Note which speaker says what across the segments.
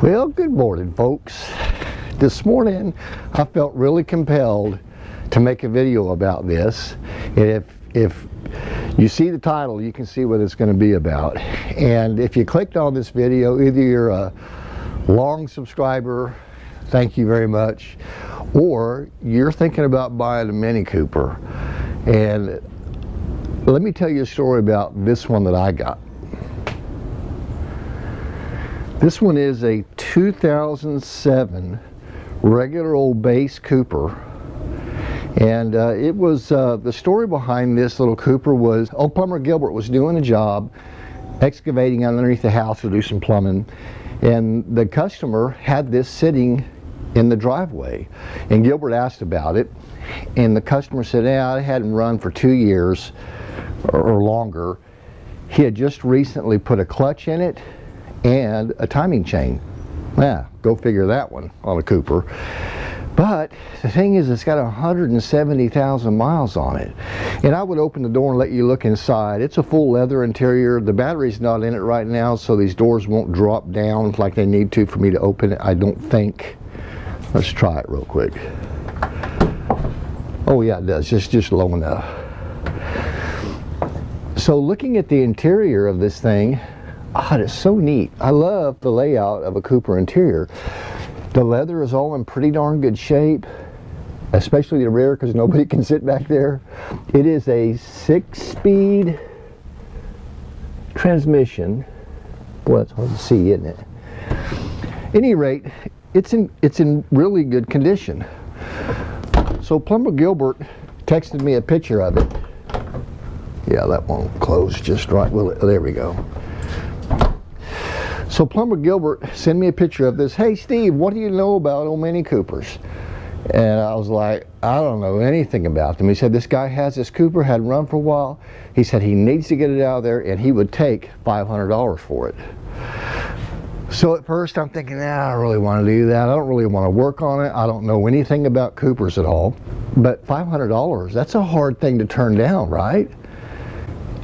Speaker 1: Well, good morning, folks. This morning I felt really compelled to make a video about this. And if you see the title, you can see what it's going to be about. And if you clicked on this video, either you're a long subscriber, thank you very much, or you're thinking about buying a Mini Cooper. And let me tell you a story about this one that I got. This one is a 2007 regular old base Cooper, and it was the story behind this little Cooper was old plumber Gilbert was doing a job excavating underneath the house to do some plumbing, and the customer had this sitting in the driveway, and Gilbert asked about it, and the customer said, yeah, I hadn't run for 2 years or longer. He had just recently put a clutch in it and a timing chain. Yeah, go figure that one on a Cooper. But the thing is, it's got 170,000 miles on it. And I would open the door and let you look inside. It's a full leather interior. The battery's not in it right now, so these doors won't drop down like they need to for me to open it, I don't think. Let's try it real quick. Oh yeah, it does, just low enough. So looking at the interior of this thing, it's so neat. I love the layout of a Cooper interior. The leather is all in pretty darn good shape, especially the rear because nobody can sit back there. It is a 6-speed transmission. Boy, it's hard to see, isn't it? At any rate, it's in really good condition. So Plumber Gilbert texted me a picture of it. Yeah, that won't close just right. Well, there we go. So Plumber Gilbert sent me a picture of this. Hey Steve, what do you know about old Mini Coopers? And I was like, I don't know anything about them. He said this guy has this Cooper, hadn't run for a while. He said he needs to get it out of there and he would take $500 for it. So at first I'm thinking, I don't really want to do that. I don't really want to work on it. I don't know anything about Coopers at all. But $500, that's a hard thing to turn down, right?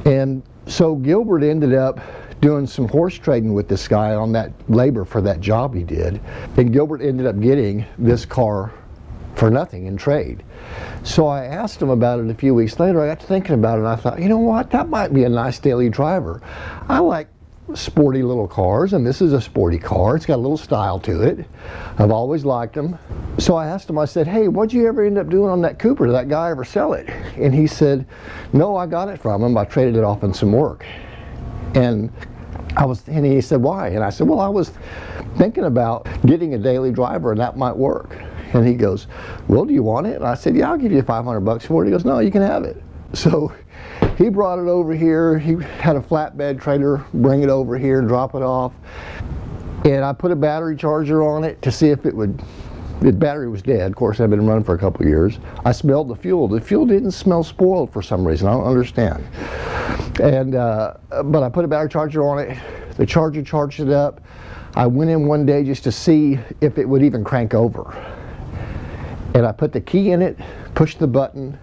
Speaker 1: And so Gilbert ended up doing some horse trading with this guy on that labor for that job he did, and Gilbert ended up getting this car for nothing in trade. So I asked him about it a few weeks later. I got to thinking about it and I thought, you know what, that might be a nice daily driver. I like sporty little cars, and this is a sporty car. It's got a little style to it. I've always liked them. So I asked him, I said, hey, what'd you ever end up doing on that Cooper? Did that guy ever sell it? And he said, no, I got it from him. I traded it off in some work. And he said, why? And I said, well, I was thinking about getting a daily driver and that might work. And he goes, well, do you want it? And I said, yeah, I'll give you $500 for it. He goes, no, you can have it. So he brought it over here. He had a flatbed trailer bring it over here and drop it off. And I put a battery charger on it to see if it would. The battery was dead. Of course, I've been running for a couple of years. I smelled the fuel. The fuel didn't smell spoiled for some reason. I don't understand. And but I put a battery charger on it. The charger charged it up. I went in one day just to see if it would even crank over. And I put the key in it, pushed the button,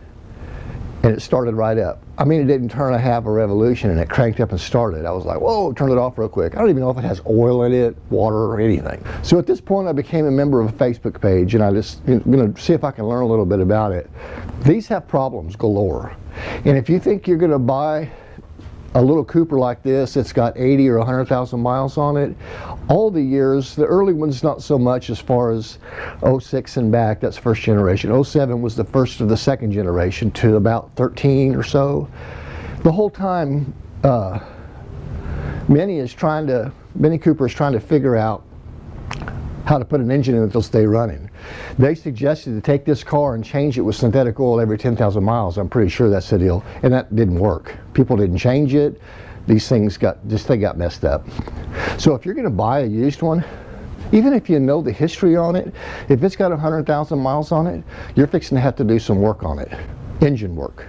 Speaker 1: and it started right up. I mean, it didn't turn a half a revolution, and it cranked up and started. I was like, whoa, turned it off real quick. I don't even know if it has oil in it, water, or anything. So at this point, I became a member of a Facebook page, and I'm going to see if I can learn a little bit about it. These have problems galore. And if you think you're going to buy a little Cooper like this, it's got 80 or 100,000 miles on it. All the years, the early ones not so much as far as 06 and back, that's first generation. 07 was the first of the second generation to about 13 or so. The whole time, Mini Cooper is trying to figure out how to put an engine in that will stay running. They suggested to take this car and change it with synthetic oil every 10,000 miles. I'm pretty sure that's the deal, and that didn't work. People didn't change it. These things got messed up. So if you're going to buy a used one, even if you know the history on it, if it's got 100,000 miles on it, you're fixing to have to do some work on it, engine work.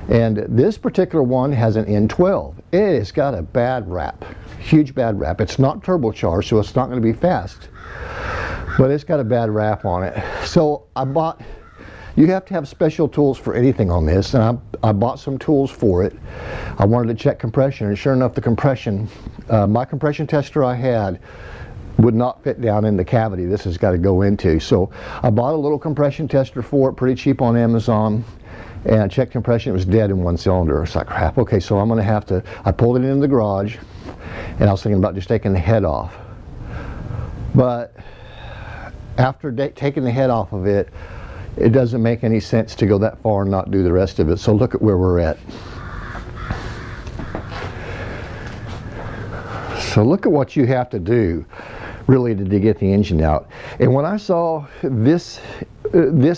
Speaker 1: And this particular one has an N12. It has got a bad rap, huge bad rap. It's not turbocharged, so it's not going to be fast. But it's got a bad rap on it. So you have to have special tools for anything on this, and I bought some tools for it. I wanted to check compression, and sure enough, the compression, my compression tester I had would not fit down in the cavity this has got to go into. So I bought a little compression tester for it, pretty cheap on Amazon, and I checked compression, it was dead in one cylinder. It's like, crap, okay, so I'm going to have to, I pulled it into the garage, and I was thinking about just taking the head off. But after taking the head off of it, it doesn't make any sense to go that far and not do the rest of it. So look at where we're at. So look at what you have to do really to get the engine out. And when I saw this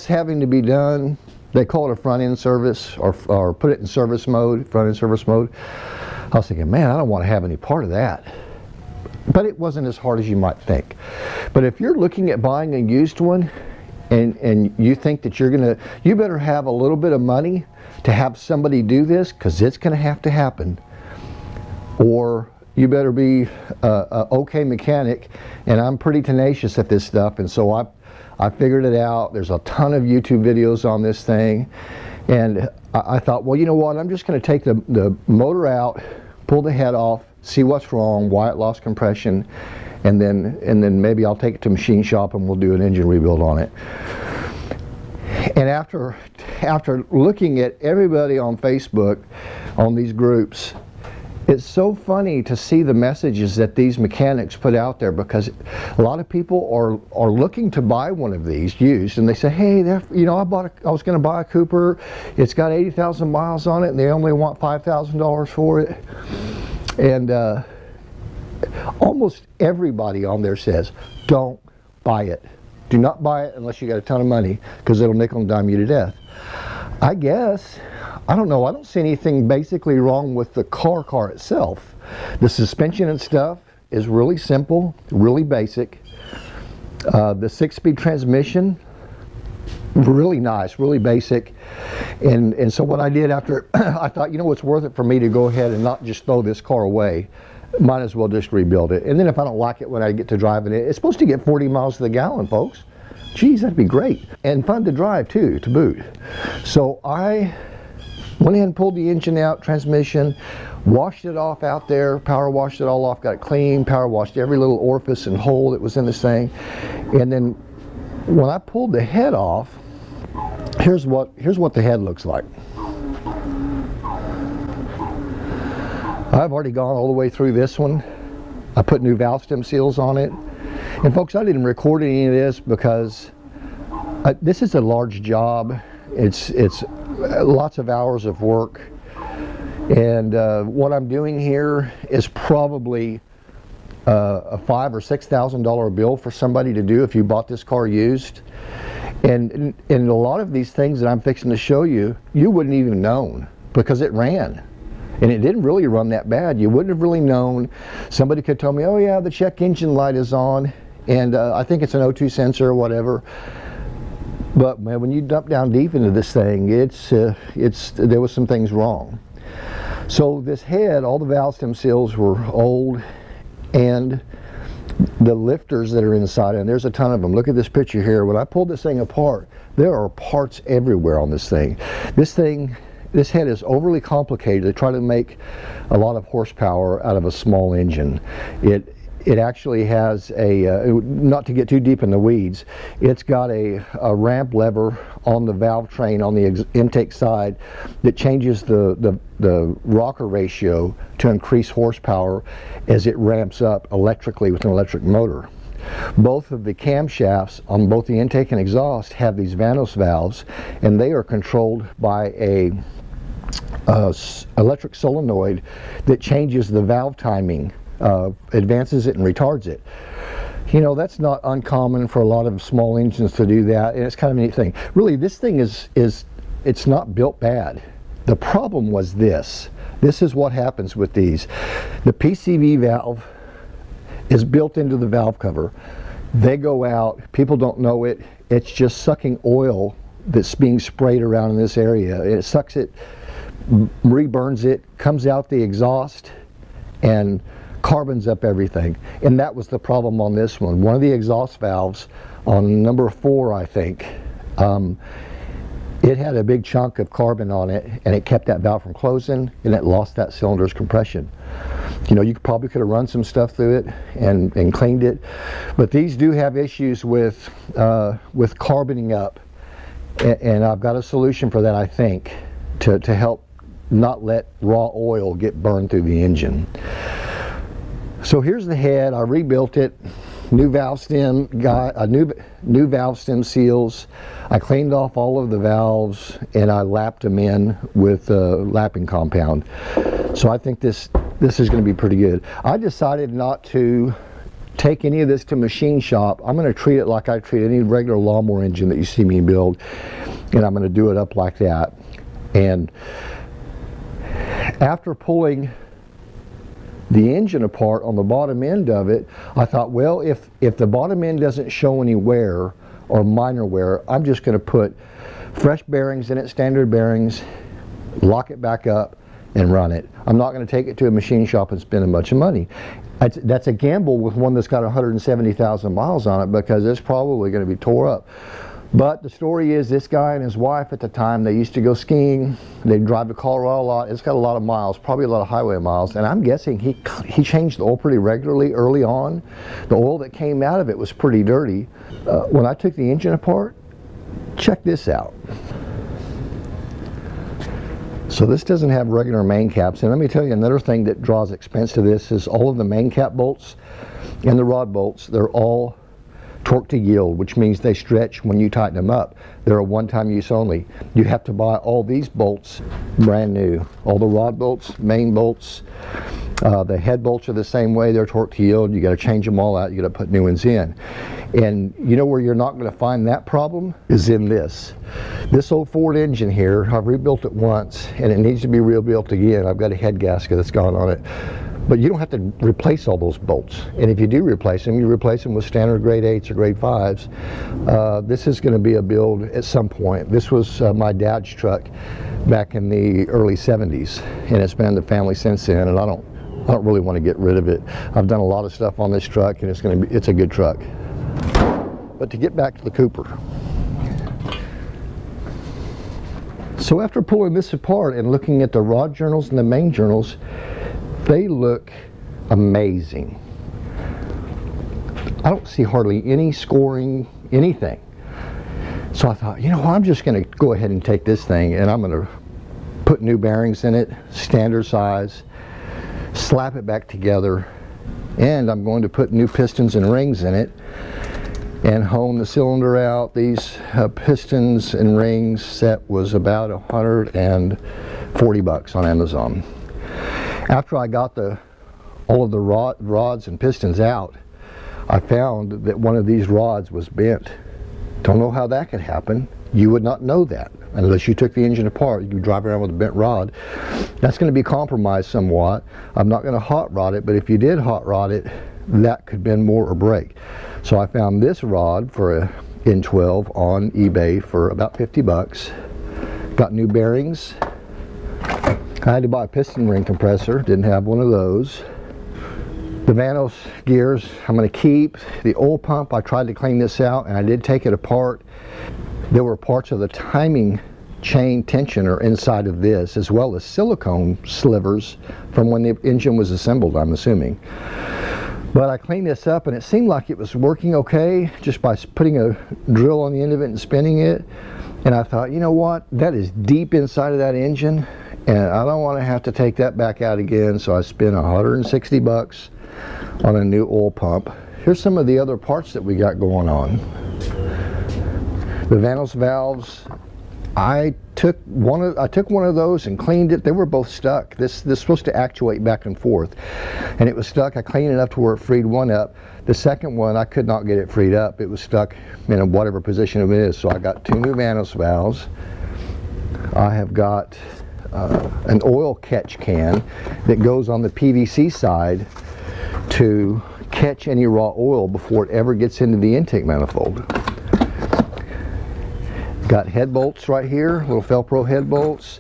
Speaker 1: having to be done, they call it a front end service, or put it in service mode, front end service mode, I was thinking, man, I don't want to have any part of that. But it wasn't as hard as you might think. But if you're looking at buying a used one, and you think that you better have a little bit of money to have somebody do this, because it's going to have to happen, or you better be a okay mechanic. And I'm pretty tenacious at this stuff, and so I figured it out. There's a ton of YouTube videos on this thing, and I thought, well, you know what, I'm just going to take the motor out, pull the head off, see what's wrong, why it lost compression, and then maybe I'll take it to machine shop and we'll do an engine rebuild on it. And after looking at everybody on Facebook, on these groups, it's so funny to see the messages that these mechanics put out there, because a lot of people are looking to buy one of these used, and they say, hey, you know, I was going to buy a Cooper, it's got 80,000 miles on it, and they only want $5,000 for it. And almost everybody on there says, don't buy it. Do not buy it unless you got a ton of money, because it'll nickel and dime you to death. I guess, I don't know, I don't see anything basically wrong with the car itself. The suspension and stuff is really simple, really basic. The 6-speed transmission, really nice, really basic. And so what I did after, I thought, you know, it's worth it for me to go ahead and not just throw this car away. Might as well just rebuild it. And then if I don't like it when I get to driving it, it's supposed to get 40 miles to the gallon, folks. Geez, that'd be great. And fun to drive too, to boot. So I went ahead and pulled the engine out, transmission, washed it off out there, power washed it all off, got it clean, power washed every little orifice and hole that was in this thing. And then when I pulled the head off, here's what the head looks like. I've already gone all the way through this one. I put new valve stem seals on it. And folks, I didn't record any of this because this is a large job. It's lots of hours of work. And what I'm doing here is probably a $5,000 or $6,000 bill for somebody to do if you bought this car used. And a lot of these things that I'm fixing to show you, you wouldn't even known, because it ran. And it didn't really run that bad. You wouldn't have really known. Somebody could tell me, oh yeah, the check engine light is on, and I think it's an O2 sensor or whatever. But man, when you dump down deep into this thing, there was some things wrong. So this head, all the valve stem seals were old, and the lifters that are inside, and there's a ton of them. Look at this picture here. When I pulled this thing apart, there are parts everywhere on this thing. This head is overly complicated to try to make a lot of horsepower out of a small engine. It actually has not to get too deep in the weeds, it's got a ramp lever on the valve train on the intake side that changes the rocker ratio to increase horsepower as it ramps up electrically with an electric motor. Both of the camshafts on both the intake and exhaust have these Vanos valves, and they are controlled by a electric solenoid that changes the valve timing, advances it and retards it. You know, that's not uncommon for a lot of small engines to do that, and it's kind of a neat thing. Really, this thing it's not built bad. The problem was this. This is what happens with these. The PCV valve is built into the valve cover. They go out, people don't know it, it's just sucking oil that's being sprayed around in this area. It sucks it, reburns it, comes out the exhaust, and carbons up everything. And that was the problem on this one. One of the exhaust valves on number 4, I think, it had a big chunk of carbon on it, and it kept that valve from closing, and it lost that cylinder's compression. You know, you probably could have run some stuff through it and cleaned it, but these do have issues with carboning up, and I've got a solution for that, I think, to help not let raw oil get burned through the engine. So here's the head. I rebuilt it. New valve stem, new valve stem seals. I cleaned off all of the valves and I lapped them in with lapping compound. So I think this is going to be pretty good. I decided not to take any of this to machine shop. I'm going to treat it like I treat any regular lawnmower engine that you see me build, and I'm going to do it up like that. And after pulling the engine apart on the bottom end of it, I thought, well, if the bottom end doesn't show any wear or minor wear, I'm just going to put fresh bearings in it, standard bearings, lock it back up, and run it. I'm not going to take it to a machine shop and spend a bunch of money. That's a gamble with one that's got 170,000 miles on it, because it's probably going to be tore up. But the story is, this guy and his wife at the time, they used to go skiing. They'd drive to Colorado a lot. It's got a lot of miles, probably a lot of highway miles. And I'm guessing he changed the oil pretty regularly early on. The oil that came out of it was pretty dirty. When I took the engine apart, check this out. So this doesn't have regular main caps. And let me tell you, another thing that draws expense to this is all of the main cap bolts and the rod bolts, they're all torque to yield, which means they stretch when you tighten them up. They're a one-time use only. You have to buy all these bolts brand new. All the rod bolts, main bolts, the head bolts are the same way. They're torque to yield. You got to change them all out. You got to put new ones in. And you know where you're not going to find that problem is in this old Ford engine here. I've rebuilt it once, and it needs to be rebuilt again. I've got a head gasket that's gone on it. But you don't have to replace all those bolts. And if you do replace them, you replace them with standard grade 8s or grade 5s. This is going to be a build at some point. This was my dad's truck back in the early 70s, and it's been in the family since then, and I don't really want to get rid of it. I've done a lot of stuff on this truck, and it's a good truck. But to get back to the Cooper. So after pulling this apart and looking at the rod journals and the main journals, they look amazing. I don't see hardly any scoring, anything. So I thought, you know, I'm just going to go ahead and take this thing and I'm going to put new bearings in it, standard size, slap it back together, and I'm going to put new pistons and rings in it and hone the cylinder out. These pistons and rings set was about $140 on Amazon. After I got all of the rods and pistons out, I found that one of these rods was bent. Don't know how that could happen. You would not know that unless you took the engine apart. You drive around with a bent rod. That's going to be compromised somewhat. I'm not going to hot rod it, but if you did hot rod it, that could bend more or break. So I found this rod for a N12 on eBay for about $50. Got new bearings. I had to buy a piston ring compressor, didn't have one of those. The Vanos gears I'm going to keep. The oil pump, I tried to clean this out and I did take it apart. There were parts of the timing chain tensioner inside of this, as well as silicone slivers from when the engine was assembled, I'm assuming. But I cleaned this up and it seemed like it was working okay just by putting a drill on the end of it and spinning it. And I thought, you know what, that is deep inside of that engine, and I don't want to have to take that back out again, so I spent $160 on a new oil pump. Here's some of the other parts that we got going on. The Vanos valves, I took one of those and cleaned it. They were both stuck. This is supposed to actuate back and forth, and it was stuck. I cleaned it up to where it freed one up. The second one, I could not get it freed up. It was stuck in whatever position it is. So I got two new Vanos valves. I have got an oil catch can that goes on the PVC side to catch any raw oil before it ever gets into the intake manifold. Got head bolts right here, little Felpro head bolts.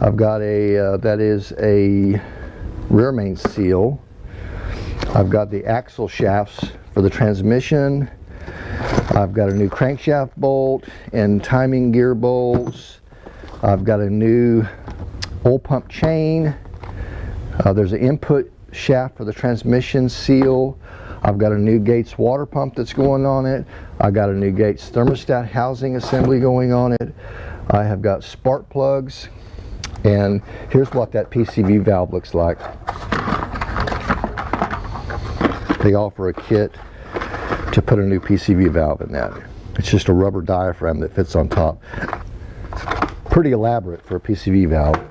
Speaker 1: I've got that is a rear main seal. I've got the axle shafts for the transmission. I've got a new crankshaft bolt and timing gear bolts. I've got a new oil pump chain. There's an input shaft for the transmission seal. I've got a new Gates water pump that's going on it. I got a new Gates thermostat housing assembly going on it. I have got spark plugs, and here's what that PCV valve looks like. They offer a kit to put a new PCV valve in that. It's just a rubber diaphragm that fits on top. Pretty elaborate for a PCV valve.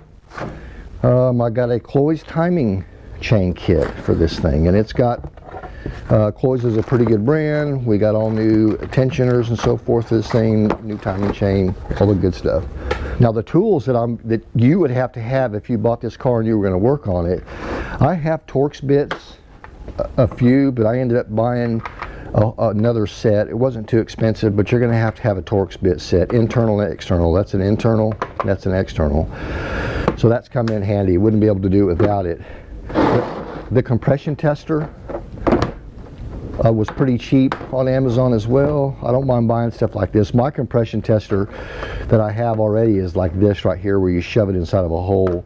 Speaker 1: I got a Cloy's timing chain kit for this thing, and it's got Cloy's is a pretty good brand. We got all new tensioners and so forth for this thing, new timing chain, all the good stuff. Now the tools that you would have to have if you bought this car and you were going to work on it, I have Torx bits, a few, but I ended up buying another set. It wasn't too expensive, but you're going to have a Torx bit set, internal and external. That's an internal, that's an external. So that's come in handy. Wouldn't be able to do it without it. The compression tester was pretty cheap on Amazon as well. I don't mind buying stuff like this. My compression tester that I have already is like this right here, where you shove it inside of a hole.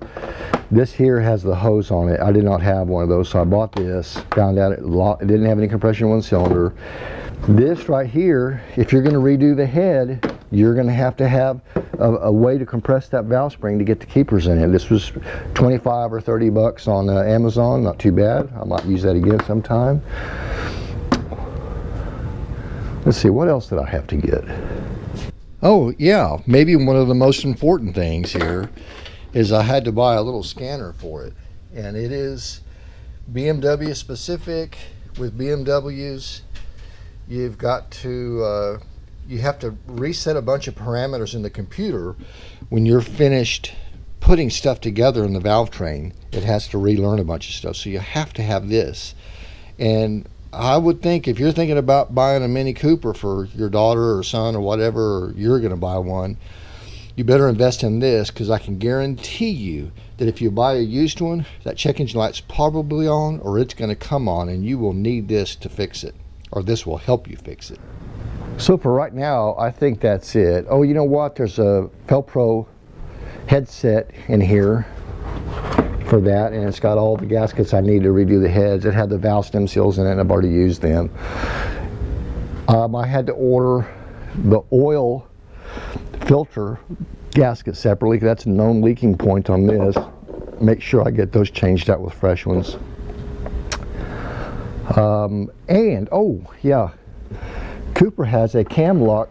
Speaker 1: This here has the hose on it. I did not have one of those, so I bought this. Found out it didn't have any compression in one cylinder. This right here, if you're going to redo the head, you're going to have a way to compress that valve spring to get the keepers in it. This was 25 or 30 bucks on Amazon. Not too bad. I might use that again sometime. Let's see, what else did I have to get? Oh yeah, maybe one of the most important things here is I had to buy a little scanner for it, and it is BMW specific. With BMWs, you've got to you have to reset a bunch of parameters in the computer when you're finished putting stuff together in the valve train. It has to relearn a bunch of stuff, so you have to have this. And I would think if you're thinking about buying a Mini Cooper for your daughter or son or whatever, or you're going to buy one, you better invest in this, because I can guarantee you that if you buy a used one, that check engine light's probably on, or it's going to come on, and you will need this to fix it, or this will help you fix it. So for right now, I think that's it. Oh, you know what? There's a Felpro headset in here for that, and it's got all the gaskets I need to redo the heads. It had the valve stem seals in it, and I've already used them. I had to order the oil filter gasket separately. That's a known leaking point on this. Make sure I get those changed out with fresh ones. And oh yeah, Cooper has a cam lock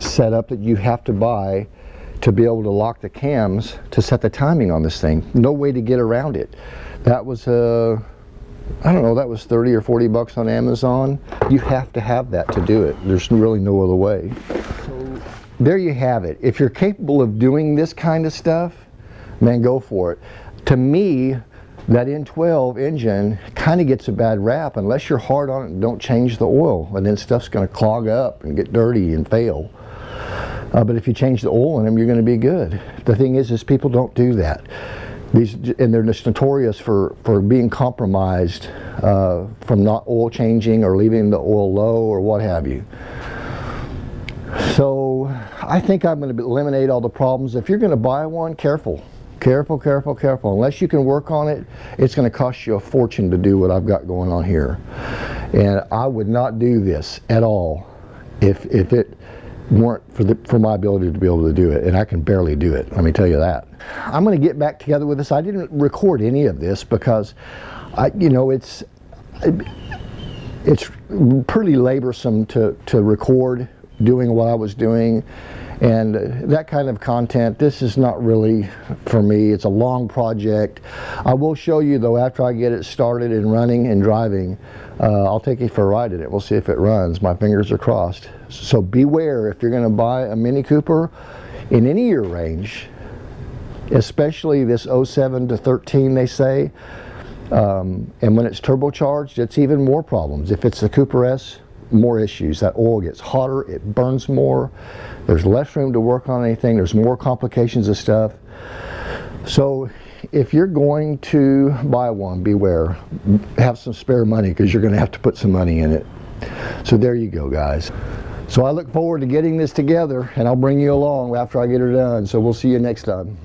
Speaker 1: setup that you have to buy to be able to lock the cams to set the timing on this thing. No way to get around it. That was I don't know, that was 30 or 40 bucks on Amazon. You have to have that to do it. There's really no other way. So there you have it. If you're capable of doing this kind of stuff, man, go for it. To me, that N12 engine kind of gets a bad rap unless you're hard on it and don't change the oil, and then stuff's going to clog up and get dirty and fail. But if you change the oil in them, you're going to be good. The thing is people don't do that. And they're just notorious for being compromised from not oil changing or leaving the oil low or what have you. So I think I'm going to eliminate all the problems. If you're going to buy one, careful. Careful, careful, careful. Unless you can work on it, it's going to cost you a fortune to do what I've got going on here. And I would not do this at all if it weren't for my ability to be able to do it, and I can barely do it, let me tell you that. I'm going to get back together with this. I didn't record any of this because it's pretty laborsome to record doing what I was doing, and that kind of content, this is not really for me. It's a long project. I will show you though after I get it started and running and driving. I'll take you for a ride in it. We'll see if it runs. My fingers are crossed. So beware if you're going to buy a Mini Cooper in any year range, especially this 07 to 13 they say, and when it's turbocharged, it's even more problems. If it's the Cooper S, more issues. That oil gets hotter, it burns more, there's less room to work on anything, there's more complications of stuff. So if you're going to buy one, beware. Have some spare money, because you're going to have to put some money in it. So there you go, guys. So I look forward to getting this together, and I'll bring you along after I get her done. So we'll see you next time.